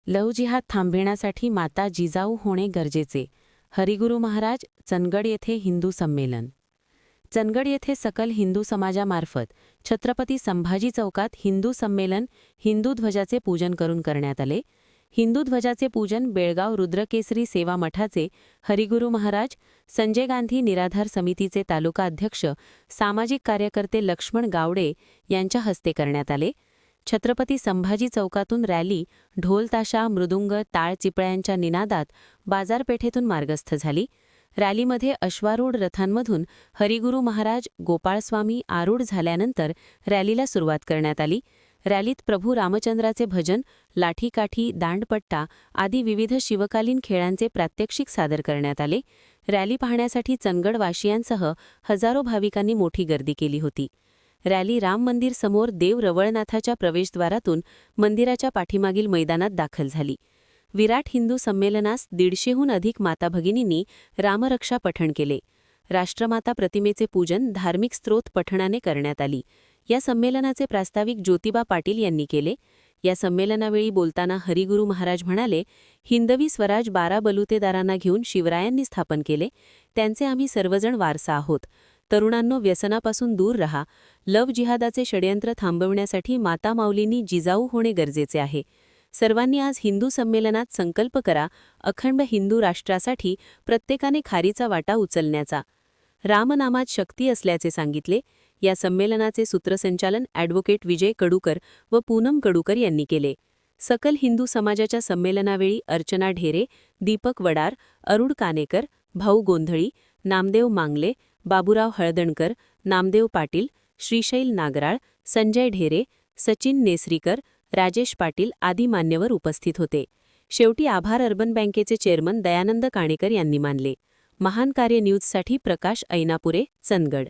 लवजिहाद थांबविण्यासाठी माता जिजाऊ होणे गरजेचे. हरिगुरु महाराज, चंदगड येथे हिंदू संमेलन. चंदगड येथे सकल हिंदू समाजामार्फत छत्रपती संभाजी चौकात हिंदू संमेलन हिंदू ध्वजाचे पूजन करून करण्यात आले. हिंदू ध्वजाचे पूजन बेळगाव रुद्रकेसरी सेवा मठाचे हरिगुरु महाराज, संजय गांधी निराधार समितीचे तालुका अध्यक्ष सामाजिक कार्यकर्ते लक्ष्मण गावडे यांच्या हस्ते करण्यात आले. छत्रपती संभाजी चौकातून रॅली ढोल ताशा मृदुंग टाळ चिपळ्यांच्या निनादात बाजारपेठेतून मार्गस्थ झाली. रॅलीमध्ये अश्वारूढ रथांमधून हरिगुरु महाराज गोपाळस्वामी आरूढ झाल्यानंतर रॅलीला सुरुवात करण्यात आली. रॅलीत प्रभू रामचंद्राचे भजन, लाठीकाठी, दांडपट्टा आदी विविध शिवकालीन खेळांचे प्रात्यक्षिक सादर करण्यात आले. रॅली पाहण्यासाठी चंदगडवासियांसह हजारो भाविकांनी मोठी गर्दी केली होती. रॅली राम मंदिर समोर देव रवळनाथाच्या प्रवेशद्वारातून मंदिराच्या पाठीमागील मैदानात दाखल झाली. विराट हिंदू संमेलनास 150हून अधिक माता भगिनींनी रामरक्षा पठण केले. राष्ट्रमाता प्रतिमेचे पूजन धार्मिक स्त्रोत पठणाने करण्यात आली. या संमेलनाचे प्रास्ताविक ज्योतिबा पाटील यांनी केले. या संमेलनावेळी बोलताना हरिगुरु महाराज म्हणाले, हिंदवी स्वराज 12 बलुतेदारांना घेऊन शिवरायांनी स्थापन केले. त्यांचे आम्ही सर्वजण वारसा आहोत. तरुणांनो, व्यसनापासून दूर रहा. लव जिहादाचे षडयंत्र थांबवण्यासाठी माता माऊलींनी जिजाऊ होणे गरजेचे आहे. सर्वांनी आज हिंदू संमेलनात संकल्प करा, अखंड हिंदू राष्ट्रासाठी प्रत्येकाने खारीचा वाटा उचलण्याचा. रामनामात शक्ती असल्याचे सांगितले. या संमेलनाचे सूत्रसंचालन ॲडव्होकेट विजय कडूकर व पूनम कडूकर यांनी केले. सकल हिंदू समाजाच्या संमेलनावेळी अर्चना ढेरे, दीपक वडार, अरुण कानेकर, भाऊ गोंधळी, नामदेव मांगले, बाबूराव हळदणकर, नामदेव पाटील, श्रीशैल नागराळ, संजय ढेरे, सचिन नेसरीकर, राजेश पाटील आदी मान्यवर उपस्थित होते. शेवटी आभार अर्बन बँकेचे चेअरमन दयानंद काणेकर यांनी मानले. महान कार्य न्यूजसाठी प्रकाश ऐनापुरे, चंदगड.